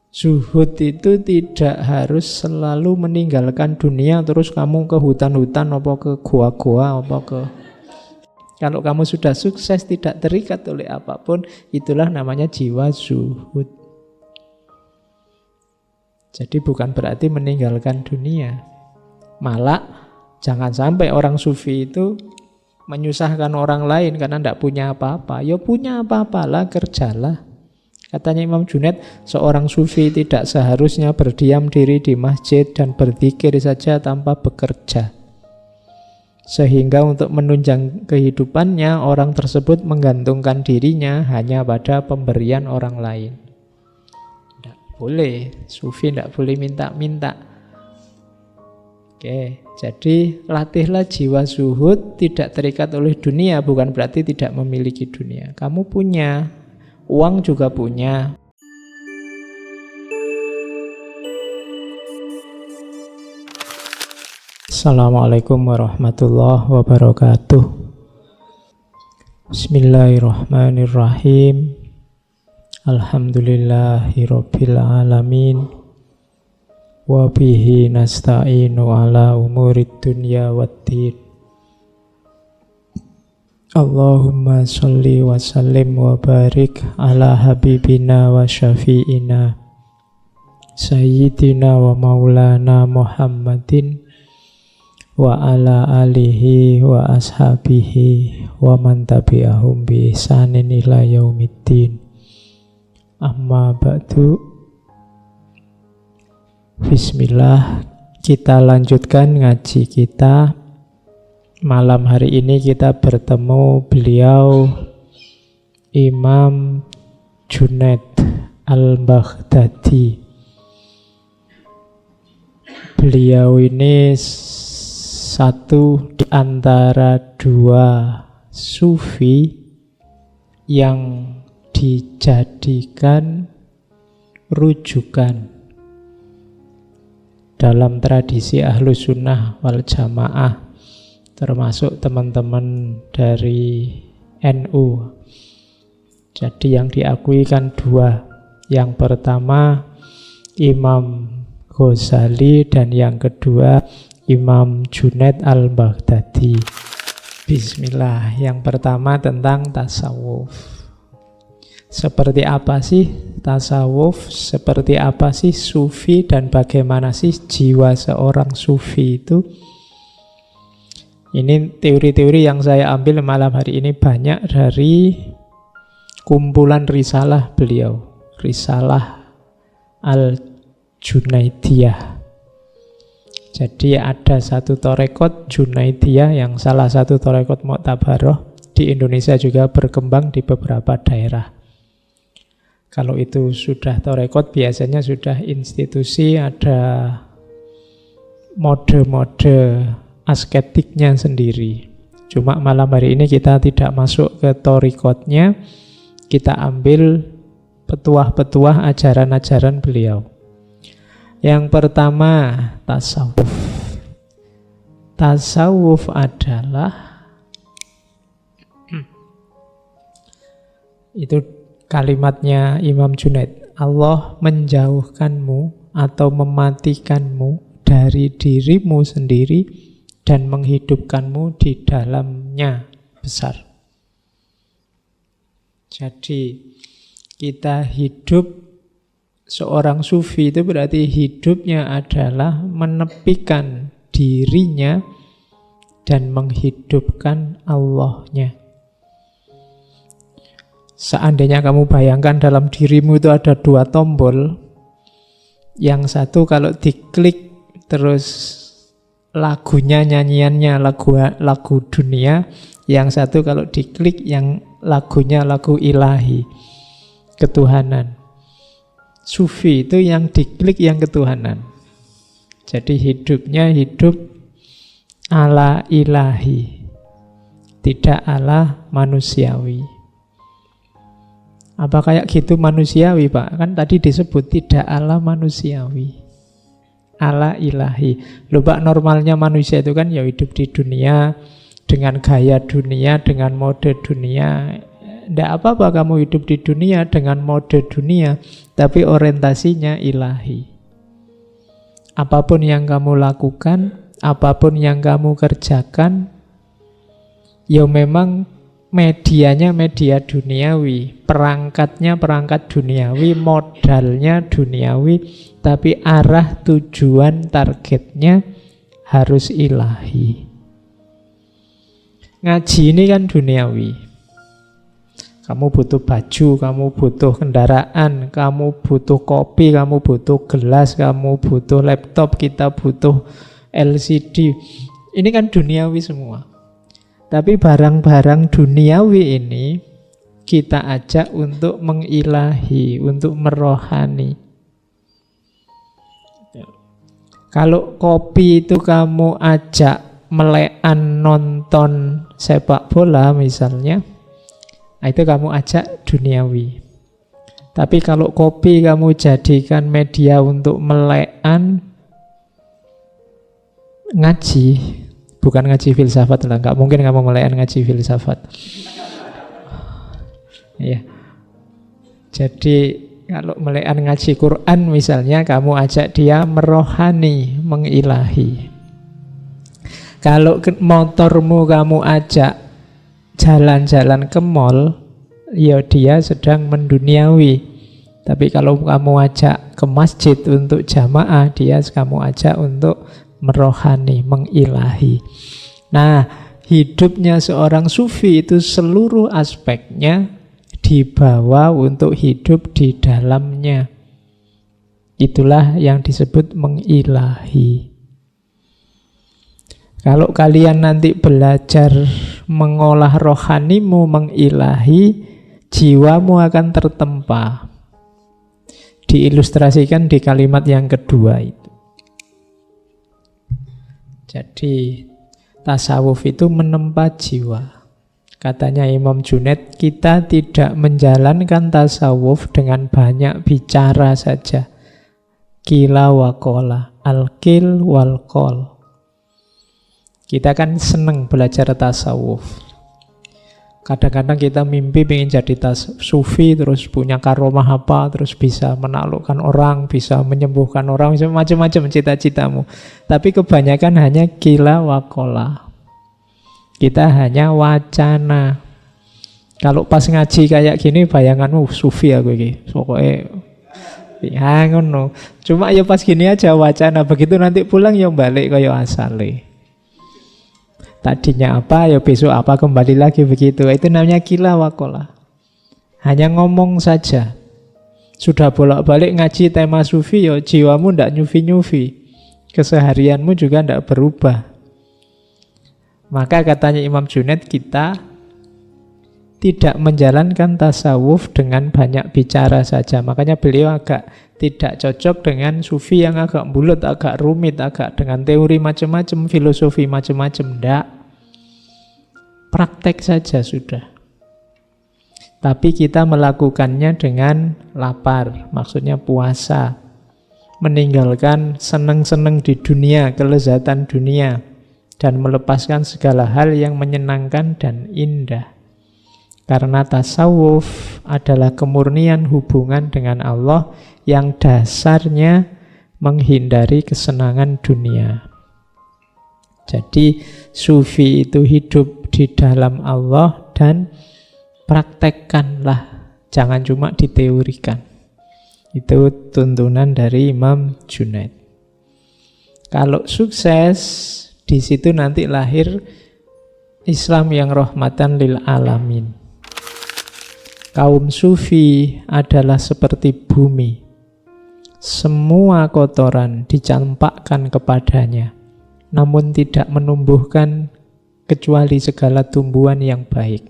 Zuhud itu tidak harus selalu meninggalkan dunia terus kamu ke hutan-hutan apa ke gua-gua apa ke... Kalau kamu sudah sukses tidak terikat oleh apapun, itulah namanya jiwa zuhud. Jadi bukan berarti meninggalkan dunia. Malah jangan sampai orang sufi itu menyusahkan orang lain karena tidak punya apa-apa. Ya punya apa-apalah, kerjalah. Katanya Imam Junaid, seorang sufi tidak seharusnya berdiam diri di masjid dan berzikir saja tanpa bekerja. Sehingga untuk menunjang kehidupannya, orang tersebut menggantungkan dirinya hanya pada pemberian orang lain. Tidak boleh, sufi tidak boleh minta-minta. Oke, jadi latihlah jiwa zuhud, tidak terikat oleh dunia, bukan berarti tidak memiliki dunia. Kamu punya, uang juga punya. Assalamualaikum warahmatullahi wabarakatuh. Bismillahirrahmanirrahim. Alhamdulillahirabbil alamin. Wa bihi nasta'inu ala umurid dunya waddin. Allahumma sholli wa sallim wa barik ala habibina wa syafi'ina sayyidina wa maulana Muhammadin wa ala alihi wa ashabihi wa man tabi'ahum bi ihsanin ila yaumiddin. Amma ba'du. Bismillah, kita lanjutkan ngaji kita. Malam hari ini kita bertemu beliau Imam Junaid Al-Baghdadi. Beliau ini satu di antara dua sufi yang dijadikan rujukan dalam tradisi Ahlus Sunnah wal Jamaah, termasuk teman-teman dari NU. Jadi yang diakui kan dua. Yang pertama Imam Ghazali dan yang kedua Imam Junaid Al-Baghdadi. Bismillah. Yang pertama tentang tasawuf. Seperti apa sih tasawuf? Seperti apa sih sufi? Dan bagaimana sih jiwa seorang sufi itu? Ini teori-teori yang saya ambil malam hari ini banyak dari kumpulan risalah beliau, Risalah Al-Junaidiyah. Jadi ada satu torekot Junaidiyah yang salah satu torekot Mu'tabaroh. Di Indonesia juga berkembang di beberapa daerah. Kalau itu sudah torekot biasanya sudah institusi, ada mode-mode asketiknya sendiri. Cuma malam hari ini kita tidak masuk ke torikotnya, kita ambil petuah-petuah ajaran-ajaran beliau. Yang pertama, tasawuf. Tasawuf adalah itu kalimatnya Imam Junaid, Allah menjauhkanmu atau mematikanmu dari dirimu sendiri dan menghidupkanmu di dalamnya besar. Jadi kita hidup, seorang sufi itu berarti hidupnya adalah menepikan dirinya dan menghidupkan Allahnya. Seandainya kamu bayangkan dalam dirimu itu ada dua tombol. Yang satu kalau diklik terus lagunya, nyanyiannya lagu dunia. Yang satu kalau diklik yang lagunya lagu ilahi, ketuhanan. Sufi itu yang diklik yang ketuhanan. Jadi hidupnya hidup ala ilahi, tidak ala manusiawi. Apa kayak gitu manusiawi, Pak? Kan tadi disebut tidak ala manusiawi, ala ilahi. Loh Pak, normalnya manusia itu kan ya hidup di dunia dengan gaya dunia, dengan mode dunia. Tidak apa-apa kamu hidup di dunia dengan mode dunia, tapi orientasinya ilahi. Apapun yang kamu lakukan, apapun yang kamu kerjakan, ya memang medianya media duniawi, perangkatnya perangkat duniawi, modalnya duniawi, tapi arah tujuan targetnya harus ilahi. Ngaji ini kan duniawi. Kamu butuh baju, kamu butuh kendaraan, kamu butuh kopi, kamu butuh gelas, kamu butuh laptop, kita butuh LCD. Ini kan duniawi semua. Tapi barang-barang duniawi ini kita ajak untuk mengilahi, untuk merohani. Kalau kopi itu kamu ajak melekan nonton sepak bola misalnya, itu kamu ajak duniawi. Tapi kalau kopi kamu jadikan media untuk melekan ngaji, bukan ngaji filsafat lah, nggak mungkin kamu melekan ngaji filsafat. Ya. Jadi kalau melekan ngaji Quran misalnya, kamu ajak dia merohani, mengilahi. Kalau motormu kamu ajak jalan-jalan ke mall, ya dia sedang menduniawi. Tapi kalau kamu ajak ke masjid untuk jamaah, dia kamu ajak untuk merohani, mengilahi. Nah, hidupnya seorang sufi itu seluruh aspeknya dibawa untuk hidup di dalamnya. Itulah yang disebut mengilahi. Kalau kalian nanti belajar mengolah rohanimu, mengilahi, jiwamu akan tertempa. Diilustrasikan di kalimat yang kedua itu. Jadi tasawuf itu menempa jiwa. Katanya Imam Junaid, kita tidak menjalankan tasawuf dengan banyak bicara saja. Qila wa qola, al-qil wal qol. Kita kan seneng belajar tasawuf. Kadang-kadang kita mimpi pengen jadi sufi, terus punya karomah apa, terus bisa menaklukkan orang, bisa menyembuhkan orang, macam-macam cita-citamu. Tapi kebanyakan hanya qila wa qola. Kita hanya wacana. Kalau pas ngaji kayak gini, bayanganmu sufi aku ini. Pokoknya ya ngono. Cuma ya pas gini aja wacana. Begitu nanti pulang ya balik kayak asale. Tadinya apa, ya besok apa, kembali lagi begitu. Itu namanya qila wa qola. Hanya ngomong saja. Sudah bolak-balik ngaji tema sufi, ya jiwamu ndak nyufi-nyufi. Keseharianmu juga ndak berubah. Maka katanya Imam Junaid, kita tidak menjalankan tasawuf dengan banyak bicara saja. Makanya beliau agak tidak cocok dengan sufi yang agak bulat, agak rumit, agak dengan teori macam-macam, filosofi macam-macam. Ndak. Praktek saja sudah. Tapi kita melakukannya dengan lapar, maksudnya puasa. Meninggalkan seneng-seneng di dunia, kelezatan dunia, dan melepaskan segala hal yang menyenangkan dan indah. Karena tasawuf adalah kemurnian hubungan dengan Allah yang dasarnya menghindari kesenangan dunia. Jadi sufi itu hidup di dalam Allah dan praktekkanlah, jangan cuma diteorikan. Itu tuntunan dari Imam Junaid. Kalau sukses, di situ nanti lahir Islam yang rahmatan lil alamin. Kaum sufi adalah seperti bumi. Semua kotoran dicampakkan kepadanya, namun tidak menumbuhkan kecuali segala tumbuhan yang baik.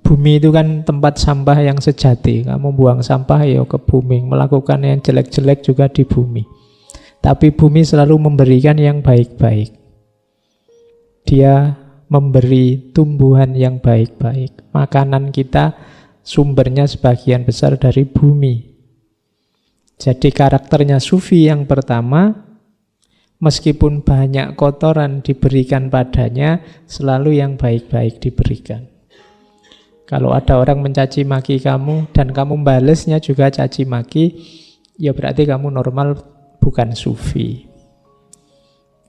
Bumi itu kan tempat sampah yang sejati. Kamu buang sampah ya ke bumi, melakukan yang jelek-jelek juga di bumi. Tapi bumi selalu memberikan yang baik-baik. Dia memberi tumbuhan yang baik-baik. Makanan kita sumbernya sebagian besar dari bumi. Jadi karakternya sufi yang pertama, meskipun banyak kotoran diberikan padanya, selalu yang baik-baik diberikan. Kalau ada orang mencaci maki kamu dan kamu balesnya juga caci maki, ya berarti kamu normal, bukan sufi.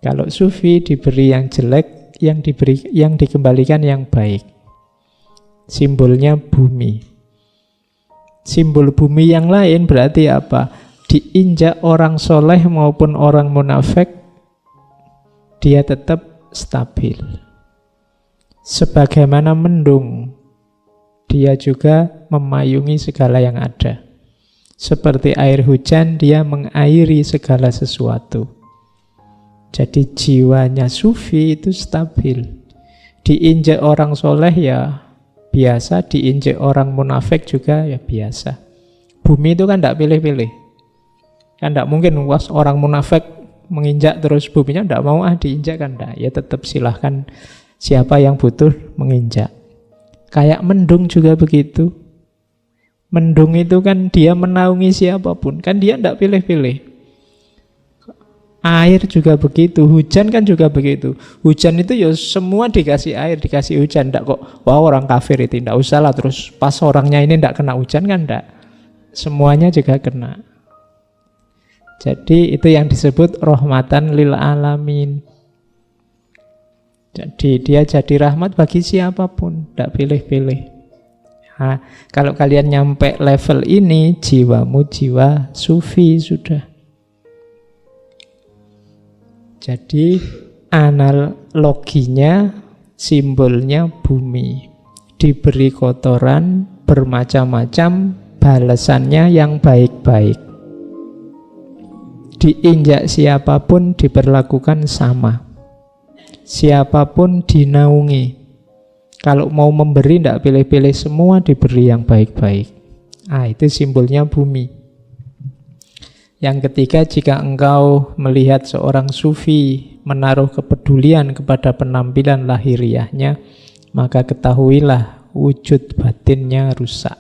Kalau sufi diberi yang jelek, yang dikembalikan yang baik. Simbolnya bumi. Simbol bumi yang lain berarti apa? Diinjak orang soleh maupun orang munafik, dia tetap stabil. Sebagaimana mendung, dia juga memayungi segala yang ada. Seperti air hujan, dia mengairi segala sesuatu. Jadi jiwanya sufi itu stabil. Diinjak orang soleh ya biasa, diinjak orang munafik juga ya biasa. Bumi itu kan tidak pilih-pilih. Kan tidak mungkin orang munafik menginjak terus buminya tidak mau diinjak, kan tidak. Ya tetap silahkan siapa yang butuh menginjak. Kayak mendung juga begitu. Mendung itu kan dia menaungi siapapun. Kan dia tidak pilih-pilih. Air juga begitu. Hujan kan juga begitu. Hujan itu ya semua dikasih air, dikasih hujan. Tidak kok, wah orang kafir itu. Tidak usah lah. Terus pas orangnya ini tidak kena hujan kan tidak. Semuanya juga kena. Jadi itu yang disebut rahmatan lil alamin. Jadi dia jadi rahmat bagi siapapun, tidak pilih-pilih. Nah, kalau kalian nyampe level ini, jiwamu jiwa sufi sudah. Jadi analoginya, simbolnya bumi. Diberi kotoran bermacam-macam, balasannya yang baik-baik. Diinjak siapapun diperlakukan sama. Siapapun dinaungi. Kalau mau memberi tidak pilih-pilih, semua diberi yang baik-baik. Itu simbolnya bumi. Yang ketiga, jika engkau melihat seorang sufi menaruh kepedulian kepada penampilan lahiriahnya, maka ketahuilah wujud batinnya rusak.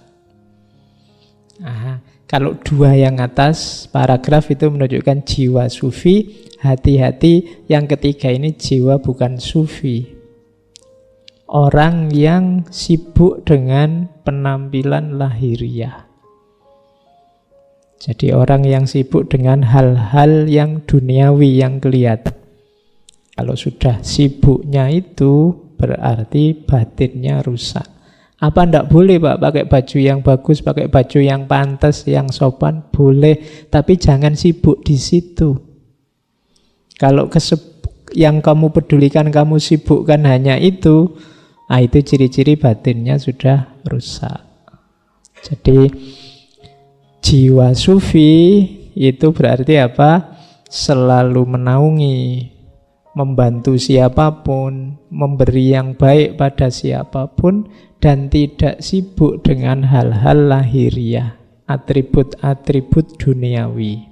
Kalau dua yang atas paragraf itu menunjukkan jiwa sufi, hati-hati yang ketiga ini jiwa bukan sufi. Orang yang sibuk dengan penampilan lahiriah. Jadi orang yang sibuk dengan hal-hal yang duniawi, yang kelihatan. Kalau sudah sibuknya itu berarti batinnya rusak. Apa ndak boleh Pak pakai baju yang bagus, pakai baju yang pantas, yang sopan? Boleh, tapi jangan sibuk di situ. Kalau yang kamu pedulikan, kamu sibukkan hanya itu, itu ciri-ciri batinnya sudah rusak. Jadi jiwa sufi itu berarti apa? Selalu menaungi, membantu siapapun, memberi yang baik pada siapapun, dan tidak sibuk dengan hal-hal lahiriah, atribut-atribut duniawi.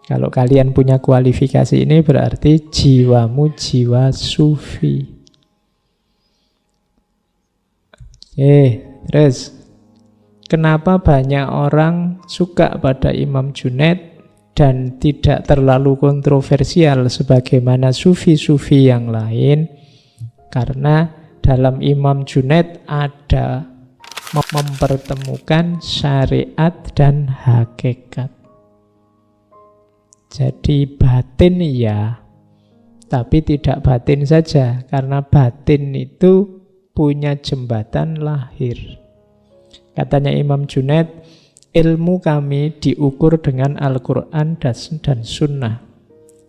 Kalau kalian punya kualifikasi ini berarti jiwamu jiwa sufi. Terus kenapa banyak orang suka pada Imam Junaid dan tidak terlalu kontroversial sebagaimana sufi-sufi yang lain? Karena dalam Imam Junaid ada mempertemukan syariat dan hakikat. Jadi batin ya, tapi tidak batin saja, karena batin itu punya jembatan lahir. Katanya Imam Junaid, ilmu kami diukur dengan Al-Quran dan Sunnah.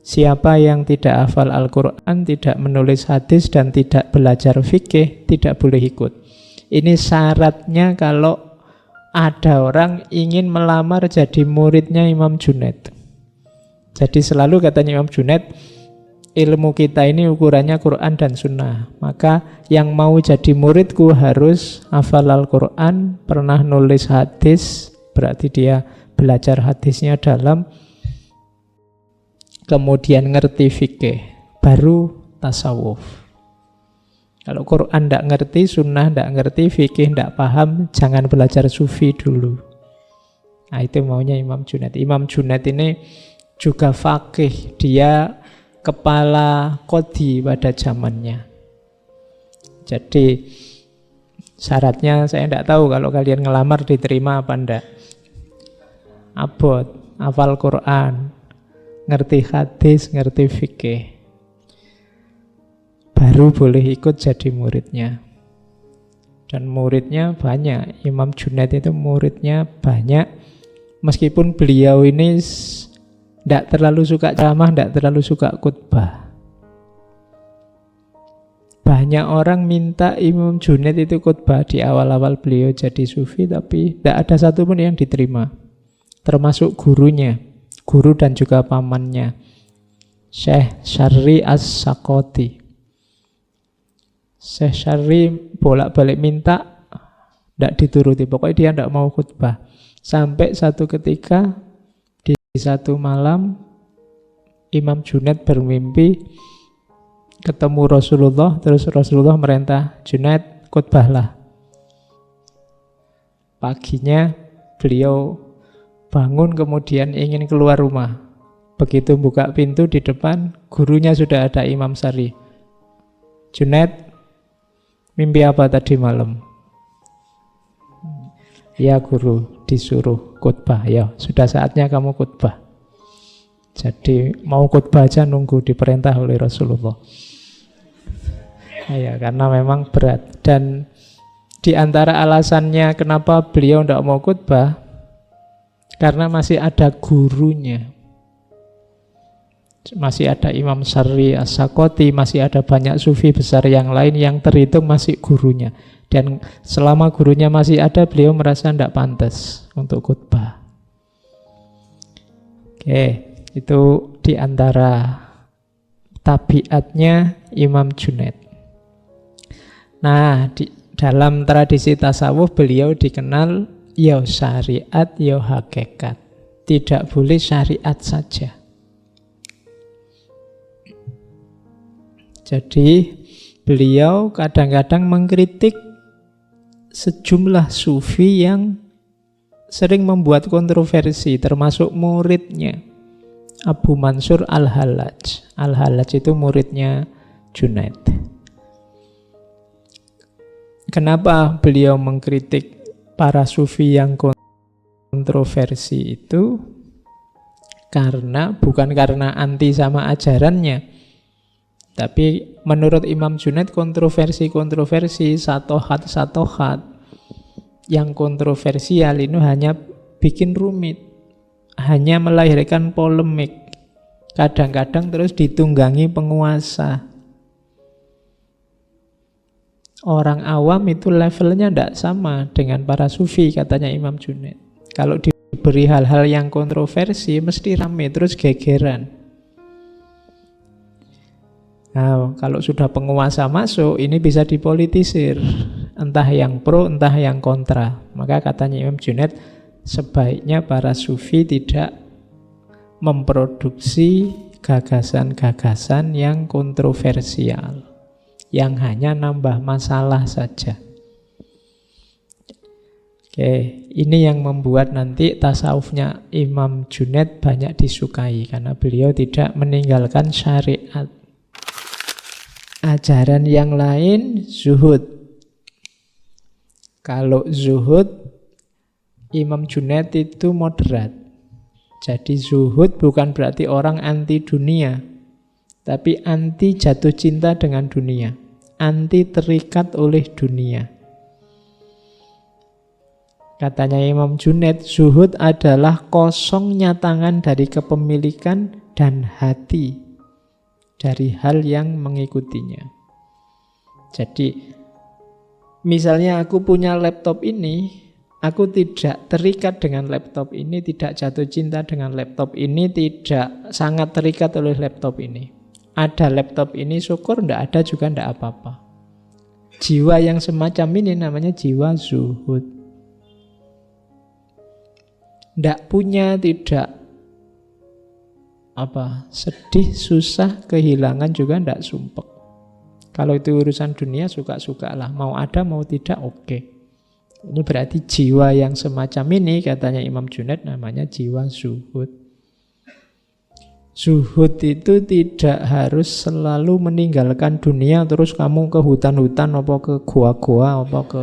Siapa yang tidak hafal Al-Quran, tidak menulis hadis, dan tidak belajar fikih, tidak boleh ikut. Ini syaratnya kalau ada orang ingin melamar jadi muridnya Imam Junaid. Jadi selalu katanya Imam Junaid, ilmu kita ini ukurannya Quran dan Sunnah. Maka yang mau jadi muridku harus hafal Al-Quran, pernah nulis hadis, berarti dia belajar hadisnya dalam, kemudian ngerti fikih, baru tasawuf. Kalau Quran tidak ngerti, Sunnah tidak ngerti, fikih tidak paham, jangan belajar sufi dulu. Itu maunya Imam Junaid. Imam Junaid ini juga faqih, dia kepala qadhi pada zamannya. Jadi Syaratnya saya tidak tahu kalau kalian ngelamar diterima apa enggak. Abot, hafal Quran, ngerti hadis, ngerti fikih, baru boleh ikut jadi muridnya. Dan muridnya banyak. Imam Junaid itu muridnya banyak. Meskipun beliau ini tidak terlalu suka ceramah, tidak terlalu suka khutbah. Banyak orang minta Imam Junaid itu khutbah di awal-awal beliau jadi sufi, tapi tidak ada satupun yang diterima. Termasuk gurunya, guru dan juga pamannya, Syekh Syarri As-Sakoti. Syekh Syarri bolak-balik minta, tidak dituruti. Pokoknya dia tidak mau khutbah. Sampai satu ketika, di satu malam, Imam Junaid bermimpi ketemu Rasulullah, terus Rasulullah merintah, Junaid khutbahlah. Paginya beliau bangun kemudian ingin keluar rumah. Begitu buka pintu di depan, gurunya sudah ada, Imam Syarri. Junaid, mimpi apa tadi malam? Ya guru, disuruh khutbah. Ya, sudah saatnya kamu khutbah. Jadi mau khutbah aja nunggu diperintah oleh Rasulullah. Ya, karena memang berat. Dan di antara alasannya kenapa beliau tidak mau khutbah, karena masih ada gurunya. Masih ada Imam Syarri As-Sakoti, masih ada banyak sufi besar yang lain yang terhitung masih gurunya. Dan selama gurunya masih ada, beliau merasa tidak pantas untuk khutbah. Oke, itu di antara tabiatnya Imam Junaid. Nah, dalam tradisi tasawuf beliau dikenal ya syariat, ya hakikat. Tidak boleh syariat saja. Jadi beliau kadang-kadang mengkritik sejumlah sufi yang sering membuat kontroversi, termasuk muridnya Abu Mansur Al-Hallaj. Al-Hallaj itu muridnya Junaid. Kenapa beliau mengkritik para sufi yang kontroversi itu? Bukan karena anti sama ajarannya, tapi menurut Imam Junaid kontroversi satohat yang kontroversial ini hanya bikin rumit, hanya melahirkan polemik, kadang-kadang terus ditunggangi penguasa. Orang awam itu levelnya tidak sama dengan para sufi, katanya Imam Junaid. Kalau diberi hal-hal yang kontroversi mesti rame terus gegeran. Nah, kalau sudah penguasa masuk, ini bisa dipolitisir. Entah yang pro, entah yang kontra. Maka katanya Imam Junaid, sebaiknya para sufi tidak memproduksi gagasan-gagasan yang kontroversial, yang hanya nambah masalah saja. Oke, ini yang membuat nanti tasawufnya Imam Junaid banyak disukai, karena beliau tidak meninggalkan syariat. Ajaran yang lain zuhud. Kalau zuhud, Imam Junaid itu moderat. Jadi zuhud bukan berarti orang anti dunia, tapi anti jatuh cinta dengan dunia, anti terikat oleh dunia. Katanya Imam Junaid, zuhud adalah kosongnya tangan dari kepemilikan dan hati dari hal yang mengikutinya. Jadi, misalnya aku punya laptop ini, aku tidak terikat dengan laptop ini, tidak jatuh cinta dengan laptop ini, tidak sangat terikat oleh laptop ini. Ada laptop ini, syukur, tidak ada juga tidak apa-apa. Jiwa yang semacam ini namanya jiwa zuhud. Tidak punya, tidak sedih, susah, kehilangan juga tidak sumpek. Kalau itu urusan dunia, suka-suka lah. Mau ada, mau tidak, oke. Ini berarti jiwa yang semacam ini, katanya Imam Junaid, namanya jiwa zuhud. Zuhud itu tidak harus selalu meninggalkan dunia, terus kamu ke hutan-hutan, apa ke goa-goa, apa ke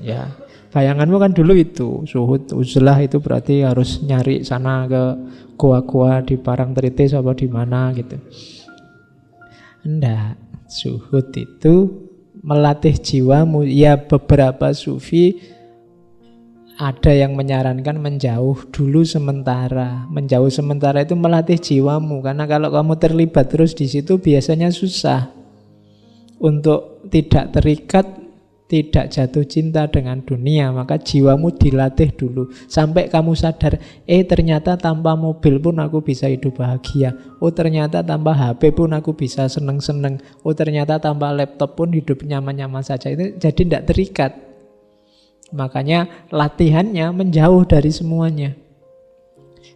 Ya, bayanganmu kan dulu itu zuhud uzlah itu berarti harus nyari sana ke goa-goa di Parangtritis apa di mana gitu. Enggak, zuhud itu melatih jiwamu. Ya, beberapa sufi ada yang menyarankan menjauh dulu sementara. Menjauh sementara itu melatih jiwamu, karena kalau kamu terlibat terus di situ biasanya susah untuk tidak terikat, tidak jatuh cinta dengan dunia. Maka jiwamu dilatih dulu sampai kamu sadar, ternyata tanpa mobil pun aku bisa hidup bahagia. Oh, ternyata tanpa HP pun aku bisa seneng-seneng. Oh, ternyata tanpa laptop pun hidup nyaman-nyaman saja. Itu jadi tidak terikat. Makanya latihannya menjauh dari semuanya.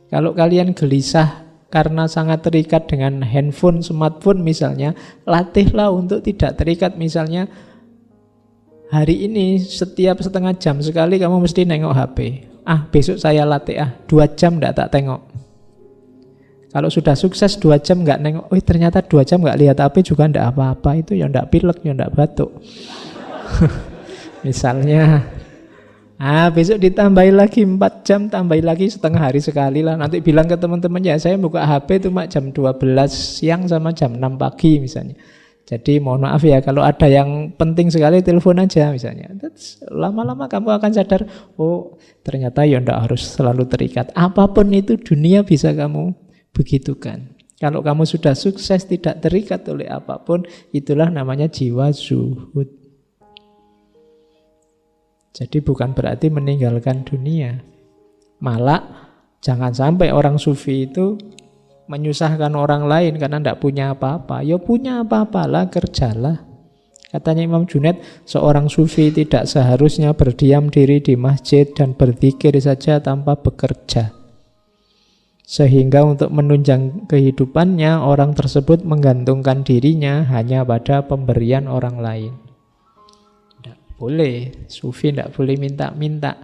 Kalau kalian gelisah karena sangat terikat dengan handphone, smartphone misalnya, latihlah untuk tidak terikat. Misalnya hari ini setiap setengah jam sekali kamu mesti nengok HP. Besok saya latih 2 jam tidak tak tengok. Kalau sudah sukses 2 jam nggak nengok, ternyata 2 jam nggak lihat HP juga tidak apa-apa. Itu ya tidak pilek, ya tidak batuk. Misalnya besok ditambahi lagi 4 jam, tambahi lagi setengah hari sekali lah. Nanti bilang ke teman-teman, ya saya buka HP cuma jam 12 siang sama jam 6 pagi misalnya. Jadi mohon maaf ya, kalau ada yang penting sekali telepon aja misalnya. Lama-lama kamu akan sadar, oh ternyata ya tidak harus selalu terikat. Apapun itu dunia bisa kamu begitukan. Kalau kamu sudah sukses tidak terikat oleh apapun, itulah namanya jiwa zuhud. Jadi bukan berarti meninggalkan dunia. Malah jangan sampai orang sufi itu menyusahkan orang lain karena tidak punya apa-apa. Ya punya apa-apa lah, kerjalah. Katanya Imam Junaid, seorang sufi tidak seharusnya berdiam diri di masjid dan berzikir saja tanpa bekerja. Sehingga untuk menunjang kehidupannya, orang tersebut menggantungkan dirinya hanya pada pemberian orang lain. Boleh, sufi tidak boleh minta-minta.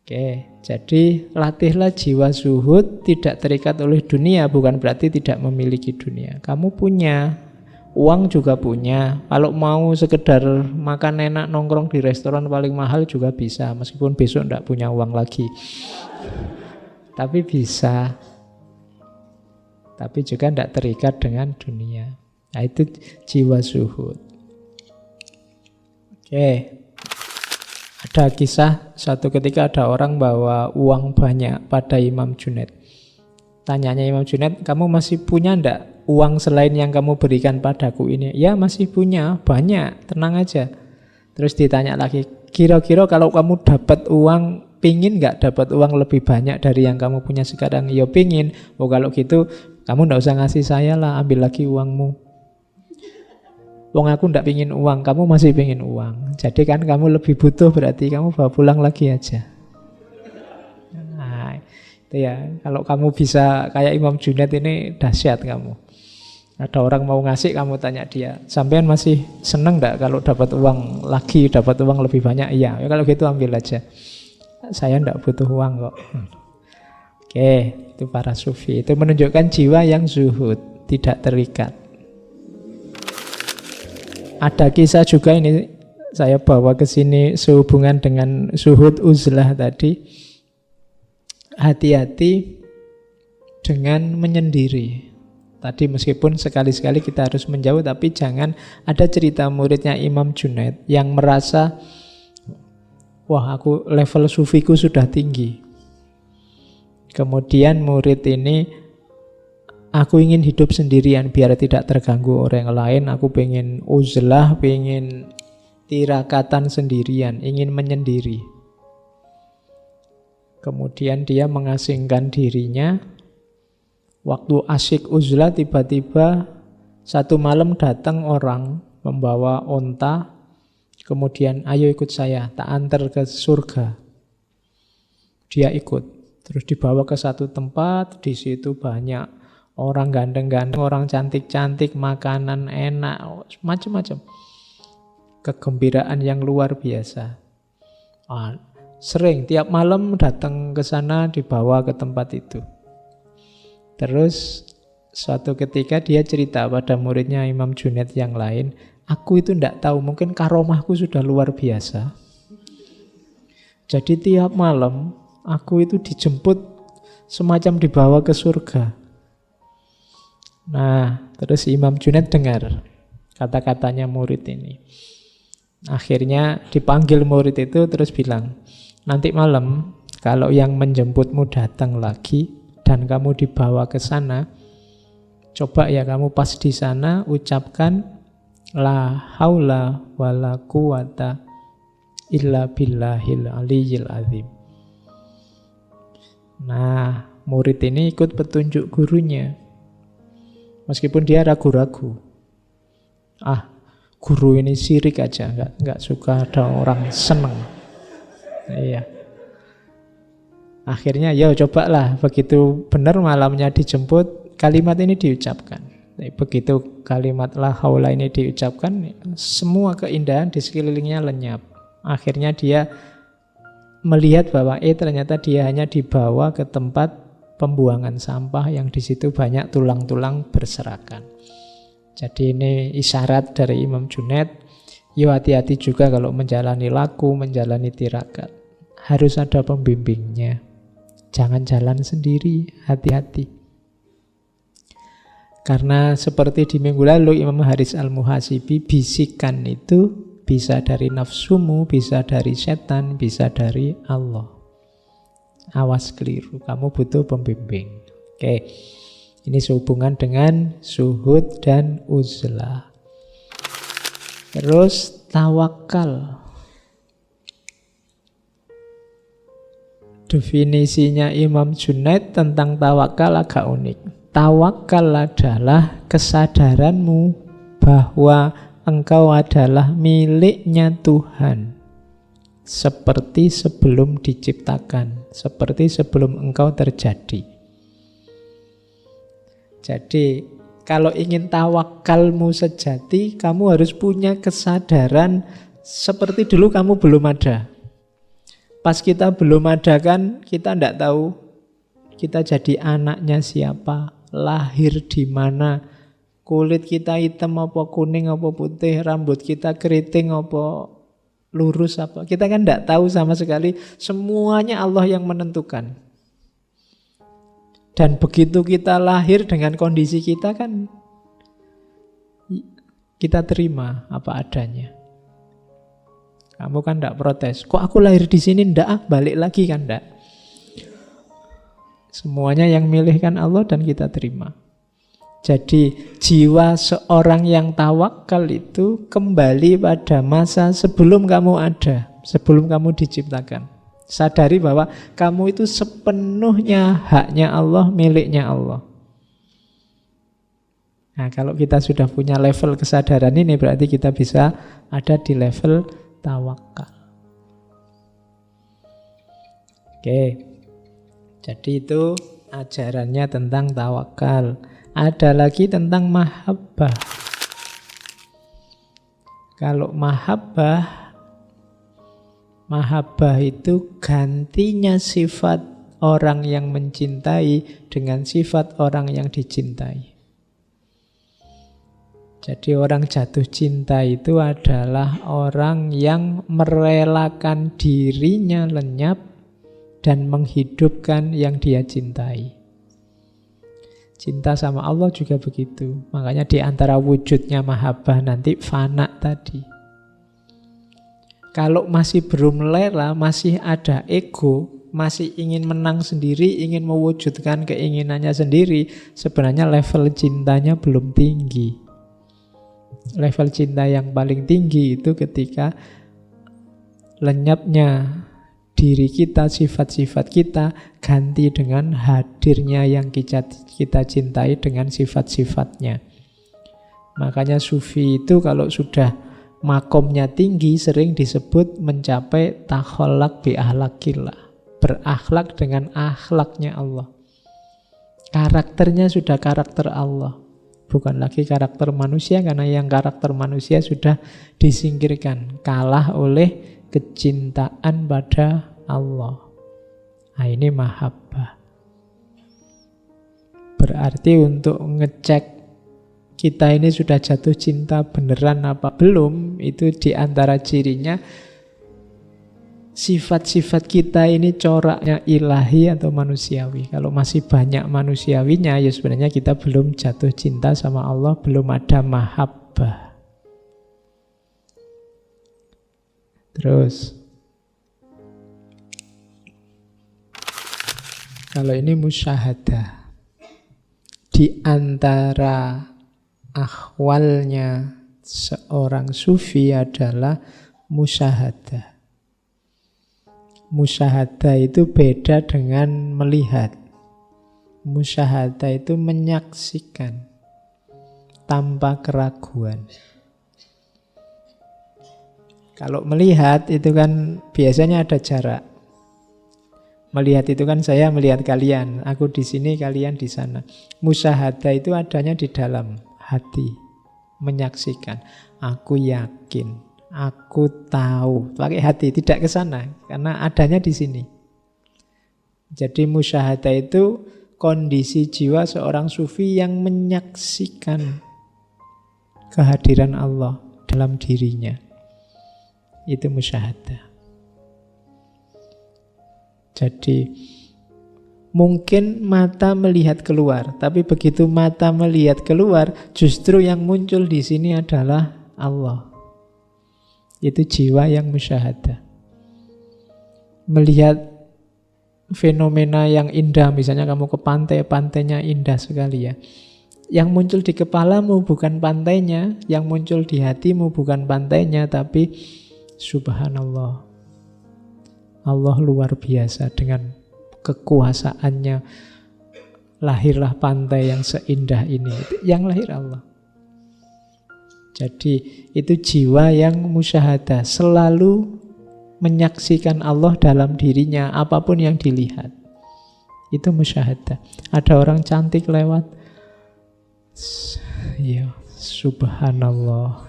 Oke, jadi latihlah jiwa zuhud, tidak terikat oleh dunia, bukan berarti tidak memiliki dunia. Kamu punya, uang juga punya. Kalau mau sekedar makan enak, nongkrong di restoran paling mahal juga bisa, meskipun besok tidak punya uang lagi. Tapi bisa. Tapi juga tidak terikat dengan dunia. Nah, itu jiwa zuhud. Ada kisah suatu ketika ada orang bawa uang banyak pada Imam Junaid. Tanyanya Imam Junaid, kamu masih punya enggak uang selain yang kamu berikan padaku ini? Ya masih punya, banyak, tenang aja. Terus ditanya lagi, kira-kira kalau kamu dapat uang, pingin enggak dapat uang lebih banyak dari yang kamu punya sekarang? Ya pingin. Oh kalau gitu kamu enggak usah ngasih saya lah, ambil lagi uangmu. Wong aku ndak pingin uang, kamu masih pingin uang. Jadi kan kamu lebih butuh, berarti kamu bawa pulang lagi aja. Nah, itu ya. Kalau kamu bisa kayak Imam Junaid ini dahsyat kamu. Ada orang mau ngasih, kamu tanya dia, sampean masih seneng ndak kalau dapat uang lagi, dapat uang lebih banyak? Iya, ya kalau gitu ambil aja. Saya ndak butuh uang kok. Oke, itu para sufi. Itu menunjukkan jiwa yang zuhud, tidak terikat. Ada kisah juga ini saya bawa ke sini sehubungan dengan zuhud uzlah tadi. Hati-hati dengan menyendiri. Tadi meskipun sekali-sekali kita harus menjauh, tapi jangan ada cerita muridnya Imam Junaid yang merasa, wah aku level sufiku sudah tinggi. Kemudian murid ini, aku ingin hidup sendirian biar tidak terganggu orang lain. Aku pengen uzlah, pengen tirakatan sendirian, ingin menyendiri. Kemudian dia mengasingkan dirinya. Waktu asyik uzlah, tiba-tiba satu malam datang orang membawa onta. Kemudian, ayo ikut saya, tak antar ke surga. Dia ikut. Terus dibawa ke satu tempat, di situ banyak orang ganteng-ganteng, orang cantik-cantik, makanan enak, macam-macam. Kegembiraan yang luar biasa. Sering tiap malam datang ke sana, dibawa ke tempat itu. Terus suatu ketika dia cerita pada muridnya Imam Junaid yang lain, Aku itu tidak tahu, mungkin karomahku sudah luar biasa. Jadi tiap malam aku itu dijemput semacam dibawa ke surga. Nah, terus Imam Junaid dengar kata-katanya murid ini. Akhirnya dipanggil murid itu terus bilang, nanti malam kalau yang menjemputmu datang lagi dan kamu dibawa ke sana, coba ya kamu pas di sana ucapkan la haula wala quwata illa billahil aliyyil azim. Nah, murid ini ikut petunjuk gurunya. Meskipun dia ragu-ragu. Guru ini syirik aja, nggak suka ada orang seneng. Iya. Akhirnya ya cobalah, begitu benar malamnya dijemput, kalimat ini diucapkan. Begitu kalimat la haula ini diucapkan, semua keindahan di sekelilingnya lenyap. Akhirnya dia melihat bahwa ternyata dia hanya dibawa ke tempat pembuangan sampah yang di situ banyak tulang-tulang berserakan. Jadi ini isyarat dari Imam Junaid, yo hati-hati juga kalau menjalani laku, menjalani tirakat. Harus ada pembimbingnya. Jangan jalan sendiri, hati-hati. Karena seperti di minggu lalu Imam Haris Al-Muhasibi, bisikan itu bisa dari nafsumu, bisa dari setan, bisa dari Allah. Awas keliru, kamu butuh pembimbing. Oke. Ini sehubungan dengan suhud dan uzlah. Terus tawakal. Definisinya Imam Junaid tentang tawakal agak unik. Tawakal adalah kesadaranmu bahwa engkau adalah miliknya Tuhan. Seperti sebelum diciptakan, seperti sebelum engkau terjadi. Jadi kalau ingin tawakalmu sejati, kamu harus punya kesadaran seperti dulu kamu belum ada. Pas kita belum ada kan, kita tidak tahu kita jadi anaknya siapa, lahir di mana, kulit kita hitam apa kuning apa putih, rambut kita keriting apa lurus apa. Kita kan tidak tahu sama sekali, semuanya Allah yang menentukan. Dan begitu kita lahir dengan kondisi kita kan, kita terima apa adanya. Kamu kan tidak protes. Kok aku lahir di sini ndak balik lagi kan ndak. Semuanya yang milih kan Allah dan kita terima. Jadi jiwa seorang yang tawakal itu kembali pada masa sebelum kamu ada, sebelum kamu diciptakan. Sadari bahwa kamu itu sepenuhnya haknya Allah, miliknya Allah. Nah, kalau kita sudah punya level kesadaran ini, berarti kita bisa ada di level tawakal. Oke, jadi itu ajarannya tentang tawakal. Ada lagi tentang mahabbah. Kalau mahabbah itu gantinya sifat orang yang mencintai dengan sifat orang yang dicintai. Jadi orang jatuh cinta itu adalah orang yang merelakan dirinya lenyap dan menghidupkan yang dia cintai. Cinta sama Allah juga begitu. Makanya di antara wujudnya mahabbah nanti fana tadi. Kalau masih belum rela, masih ada ego, masih ingin menang sendiri, ingin mewujudkan keinginannya sendiri, sebenarnya level cintanya belum tinggi. Level cinta yang paling tinggi itu ketika lenyapnya diri kita, sifat-sifat kita, ganti dengan hadirnya yang kita cintai dengan sifat-sifatnya. Makanya sufi itu kalau sudah makomnya tinggi sering disebut mencapai takholak bi ahlakillah, berakhlak dengan akhlaknya Allah. Karakternya sudah karakter Allah, bukan lagi karakter manusia, karena yang karakter manusia sudah disingkirkan, kalah oleh kecintaan pada Allah. Nah, ini mahabbah. Berarti untuk ngecek kita ini sudah jatuh cinta beneran apa belum, itu diantara cirinya sifat-sifat kita ini coraknya ilahi atau manusiawi. Kalau masih banyak manusiawinya, ya sebenarnya kita belum jatuh cinta sama Allah, belum ada mahabbah. Terus kalau ini musyahadah, di antara ahwalnya seorang sufi adalah musyahadah. Musyahadah itu beda dengan melihat. Musyahadah itu menyaksikan tanpa keraguan. Kalau melihat itu kan biasanya ada jarak. Melihat itu kan saya melihat kalian, aku di sini, kalian di sana. Musyahadah itu adanya di dalam hati, menyaksikan. Aku yakin, aku tahu, pakai hati, tidak ke sana, karena adanya di sini. Jadi musyahadah itu kondisi jiwa seorang sufi yang menyaksikan kehadiran Allah dalam dirinya. Itu musyahadah. Jadi mungkin mata melihat keluar, tapi begitu mata melihat keluar, justru yang muncul di sini adalah Allah. Itu jiwa yang musyahadah. Melihat fenomena yang indah, misalnya kamu ke pantai, pantainya indah sekali ya. Yang muncul di kepalamu bukan pantainya, yang muncul di hatimu bukan pantainya, tapi subhanallah. Allah luar biasa dengan kekuasaannya. Lahirlah pantai yang seindah ini. Yang lahir Allah. Jadi itu jiwa yang musyahadah, selalu menyaksikan Allah dalam dirinya, apapun yang dilihat. Itu musyahadah. Ada orang cantik lewat, ya subhanallah.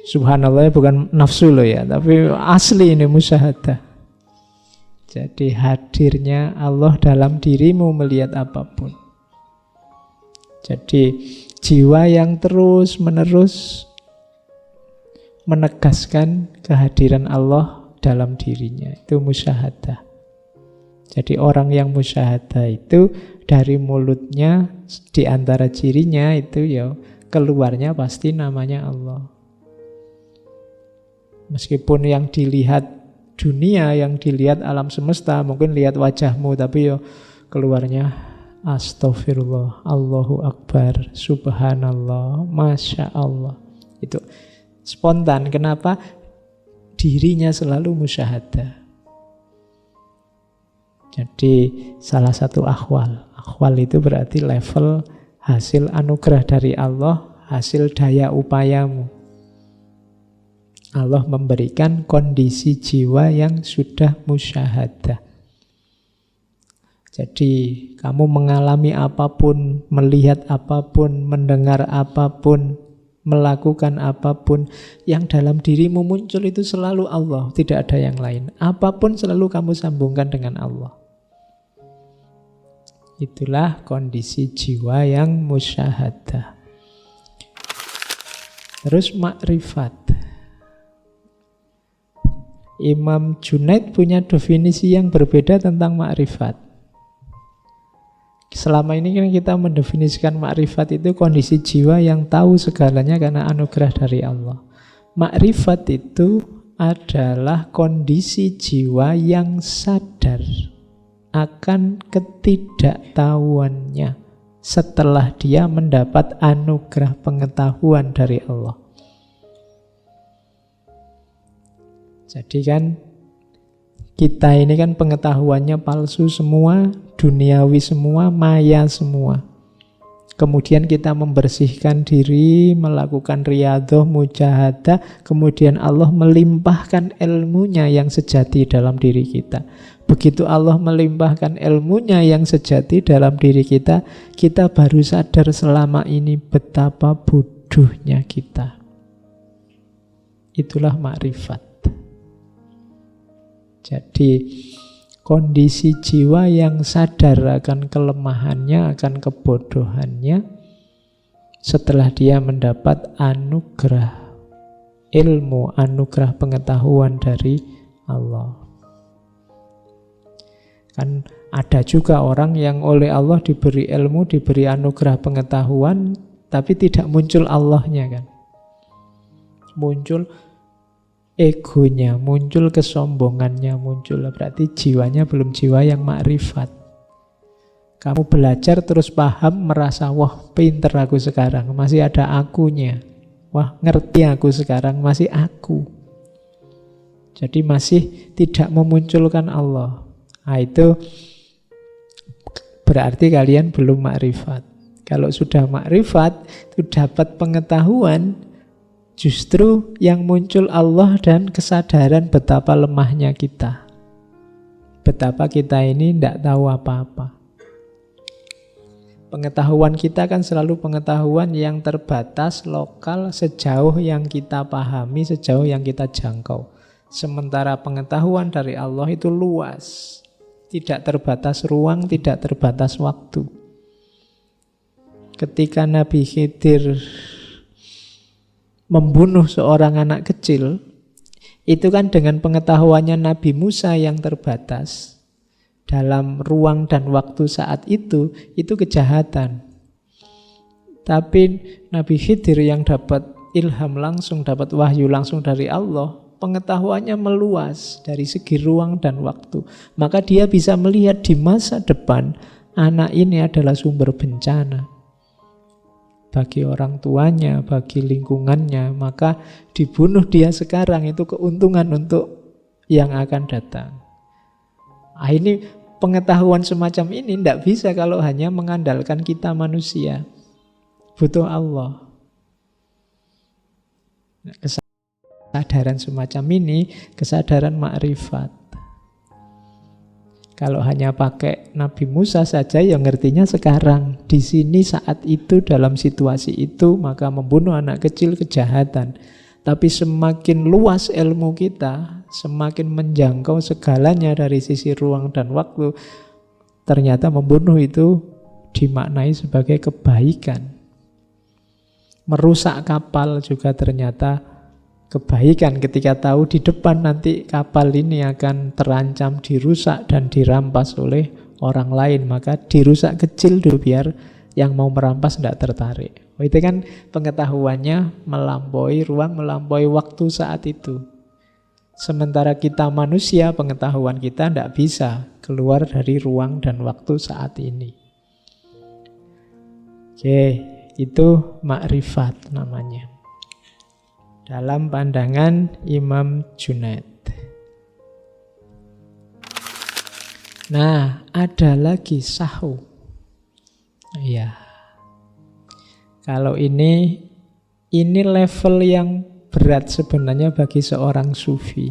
Subhanallah bukan nafsu loh ya, tapi asli ini musyahadah. Jadi hadirnya Allah dalam dirimu melihat apapun. Jadi jiwa yang terus-menerus menegaskan kehadiran Allah dalam dirinya, itu musyahadah. Jadi orang yang musyahadah itu dari mulutnya, di antara cirinya itu ya keluarnya pasti namanya Allah. Meskipun yang dilihat dunia, yang dilihat alam semesta, mungkin lihat wajahmu, tapi ya keluarnya astagfirullah, Allahu Akbar, subhanallah, masya Allah. Itu spontan. Kenapa? Dirinya selalu musyahadah. Jadi salah satu ahwal. Ahwal itu berarti level hasil anugerah dari Allah, hasil daya upayamu. Allah memberikan kondisi jiwa yang sudah musyahadah. Jadi kamu mengalami apapun, melihat apapun, mendengar apapun, melakukan apapun, yang dalam dirimu muncul itu selalu Allah, tidak ada yang lain. Apapun selalu kamu sambungkan dengan Allah. Itulah kondisi jiwa yang musyahadah. Terus makrifat. Imam Junaid punya definisi yang berbeda tentang makrifat. Selama ini kan kita mendefinisikan makrifat itu kondisi jiwa yang tahu segalanya karena anugerah dari Allah. Makrifat itu adalah kondisi jiwa yang sadar akan ketidaktahuannya setelah dia mendapat anugerah pengetahuan dari Allah. Jadi kan kita ini kan pengetahuannya palsu semua, duniawi semua, maya semua. Kemudian kita membersihkan diri, melakukan riyadhah, mujahadah, kemudian Allah melimpahkan ilmunya yang sejati dalam diri kita. Begitu Allah melimpahkan ilmunya yang sejati dalam diri kita, kita baru sadar selama ini betapa bodohnya kita. Itulah makrifat. Jadi kondisi jiwa yang sadar akan kelemahannya, akan kebodohannya, setelah dia mendapat anugerah ilmu, anugerah pengetahuan dari Allah. Kan ada juga orang yang oleh Allah diberi ilmu, diberi anugerah pengetahuan, tapi tidak muncul Allahnya kan. Muncul egonya, muncul kesombongannya, muncul. Berarti jiwanya belum jiwa yang makrifat. Kamu belajar terus paham, merasa, wah pinter aku sekarang, masih ada akunya. Wah ngerti aku sekarang, masih aku. Jadi masih tidak memunculkan Allah. Nah itu berarti kalian belum makrifat. Kalau sudah makrifat, itu dapat pengetahuan, justru yang muncul Allah dan kesadaran betapa lemahnya kita. Betapa kita ini tidak tahu apa-apa. Pengetahuan kita kan selalu pengetahuan yang terbatas, lokal, sejauh yang kita pahami, sejauh yang kita jangkau. Sementara pengetahuan dari Allah itu luas. Tidak terbatas ruang, tidak terbatas waktu. Ketika Nabi Khidir membunuh seorang anak kecil, itu kan dengan pengetahuannya Nabi Musa yang terbatas. Dalam ruang dan waktu saat itu kejahatan. Tapi Nabi Khidir yang dapat ilham langsung, dapat wahyu langsung dari Allah, pengetahuannya meluas dari segi ruang dan waktu. Maka dia bisa melihat di masa depan anak ini adalah sumber bencana bagi orang tuanya, bagi lingkungannya. Maka dibunuh dia sekarang itu keuntungan untuk yang akan datang. Ini pengetahuan semacam ini tidak bisa kalau hanya mengandalkan kita manusia. Butuh Allah. Kesadaran semacam ini, kesadaran makrifat. Kalau hanya pakai Nabi Musa saja, ya ngertinya sekarang, di sini, saat itu, dalam situasi itu, maka membunuh anak kecil kejahatan. Tapi semakin luas ilmu kita, semakin menjangkau segalanya dari sisi ruang dan waktu, ternyata membunuh itu dimaknai sebagai kebaikan. Merusak kapal juga ternyata kebaikan ketika tahu di depan nanti kapal ini akan terancam dirusak dan dirampas oleh orang lain. Maka dirusak kecil dulu biar yang mau merampas tidak tertarik. Itu kan pengetahuannya melampaui ruang, melampaui waktu saat itu. Sementara kita manusia, pengetahuan kita tidak bisa keluar dari ruang dan waktu saat ini. Oke, itu makrifat namanya. Dalam pandangan Imam Junaid. Nah, ada lagi sahu. Iya. Kalau ini level yang berat sebenarnya bagi seorang sufi.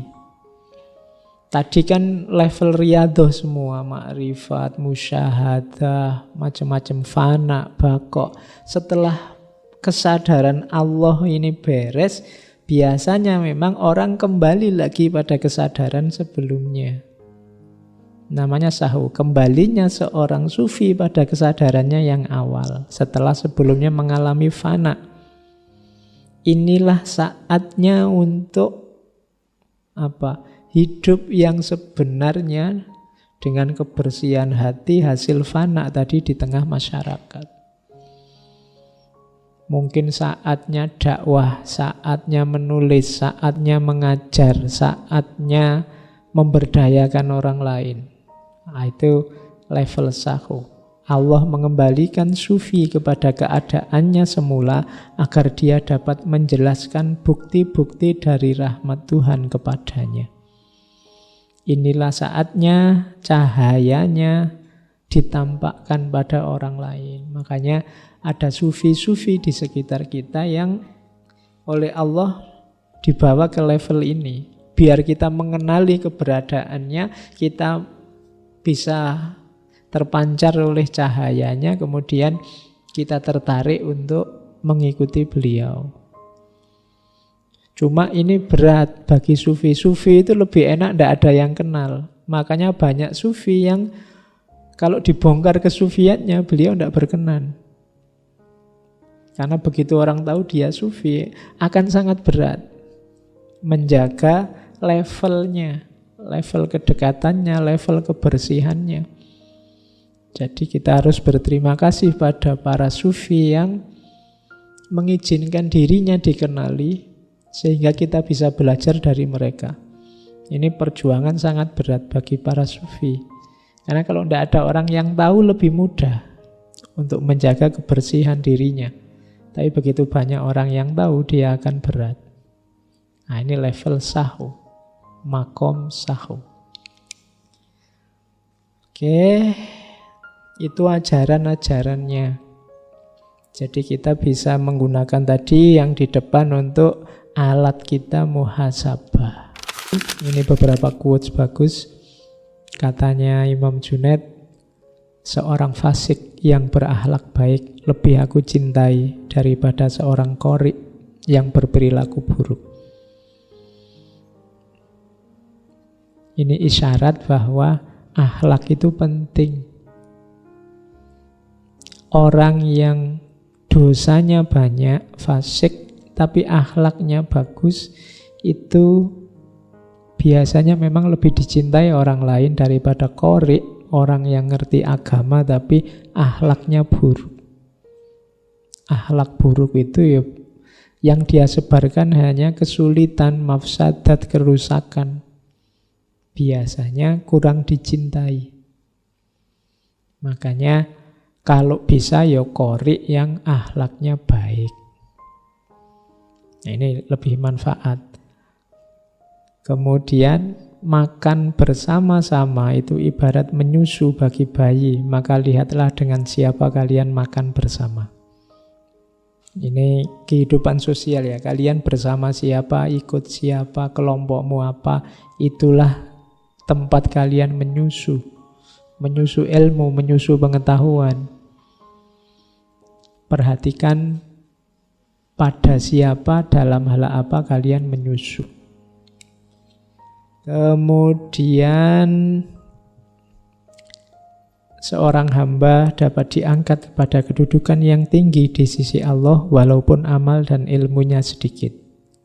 Tadi kan level riyadhah semua, makrifat, musyahadah, macam-macam fana, baqo. Setelah kesadaran Allah ini beres, biasanya memang orang kembali lagi pada kesadaran sebelumnya. Namanya sahu, kembalinya seorang sufi pada kesadarannya yang awal, setelah sebelumnya mengalami fana. Inilah saatnya untuk hidup yang sebenarnya dengan kebersihan hati hasil fana tadi di tengah masyarakat. Mungkin saatnya dakwah, saatnya menulis, saatnya mengajar, saatnya memberdayakan orang lain. Nah, itu level sahu. Allah mengembalikan sufi kepada keadaannya semula agar dia dapat menjelaskan bukti-bukti dari rahmat Tuhan kepadanya. Inilah saatnya cahayanya ditampakkan pada orang lain. Makanya ada sufi-sufi di sekitar kita yang oleh Allah dibawa ke level ini. Biar kita mengenali keberadaannya, kita bisa terpancar oleh cahayanya, kemudian kita tertarik untuk mengikuti beliau. Cuma ini berat bagi sufi. Sufi itu lebih enak tidak ada yang kenal. Makanya banyak sufi yang kalau dibongkar kesufiannya beliau tidak berkenan. Karena begitu orang tahu dia sufi, akan sangat berat menjaga levelnya, level kedekatannya, level kebersihannya. Jadi kita harus berterima kasih pada para sufi yang mengizinkan dirinya dikenali, sehingga kita bisa belajar dari mereka. Ini perjuangan sangat berat bagi para sufi. Karena kalau tidak ada orang yang tahu, lebih mudah untuk menjaga kebersihan dirinya. Tapi begitu banyak orang yang tahu, dia akan berat. Nah, ini level sahu, makom sahu. Oke, itu ajaran-ajarannya. Jadi kita bisa menggunakan tadi yang di depan untuk alat kita muhasabah. Ini beberapa quotes bagus. Katanya Imam Junaid, seorang fasik yang berakhlak baik lebih aku cintai daripada seorang qori yang berperilaku buruk. Ini isyarat bahwa akhlak itu penting. Orang yang dosanya banyak, fasik, tapi akhlaknya bagus, itu biasanya memang lebih dicintai orang lain daripada qori, orang yang ngerti agama tapi akhlaknya buruk. Akhlak buruk itu ya yang dia sebarkan hanya kesulitan, mafsadat, kerusakan. Biasanya kurang dicintai. Makanya kalau bisa ya qori yang akhlaknya baik. Nah, ini lebih manfaat. Kemudian makan bersama-sama itu ibarat menyusu bagi bayi, maka lihatlah dengan siapa kalian makan bersama. Ini kehidupan sosial ya, kalian bersama siapa, ikut siapa, kelompokmu apa, itulah tempat kalian menyusu ilmu, menyusu pengetahuan. Perhatikan pada siapa, dalam hal apa kalian menyusu. Kemudian seorang hamba dapat diangkat pada kedudukan yang tinggi di sisi Allah walaupun amal dan ilmunya sedikit,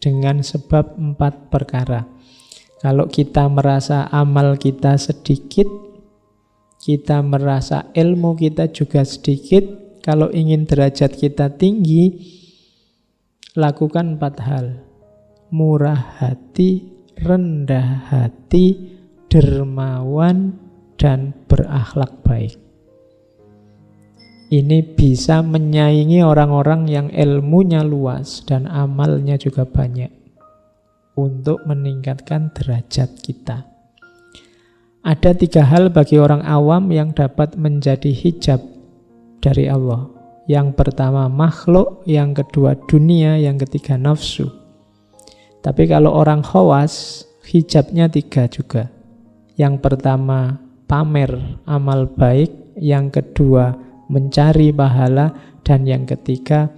dengan sebab 4 perkara. Kalau kita merasa amal kita sedikit, kita merasa ilmu kita juga sedikit, kalau ingin derajat kita tinggi, lakukan 4 hal. Murah hati, rendah hati, dermawan, dan berakhlak baik. Ini bisa menyaingi orang-orang yang ilmunya luas dan amalnya juga banyak untuk meningkatkan derajat kita. Ada 3 hal bagi orang awam yang dapat menjadi hijab dari Allah. Yang pertama makhluk, yang kedua dunia, yang ketiga nafsu. Tapi kalau orang khawas, hijabnya 3 juga. Yang pertama pamer amal baik, yang kedua mencari pahala, dan yang ketiga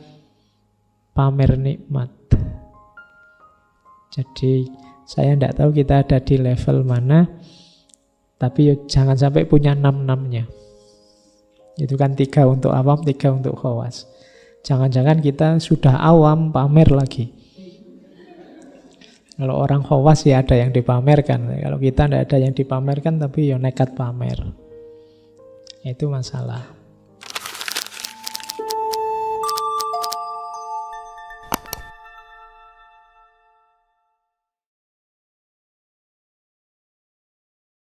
pamer nikmat. Jadi saya tidak tahu kita ada di level mana, tapi jangan sampai punya 6-6-nya. Itu kan 3 untuk awam, 3 untuk khawas. Jangan-jangan kita sudah awam pamer lagi. Kalau orang khawas ya ada yang dipamerkan. Kalau kita tidak ada yang dipamerkan tapi ya nekat pamer. Itu masalah.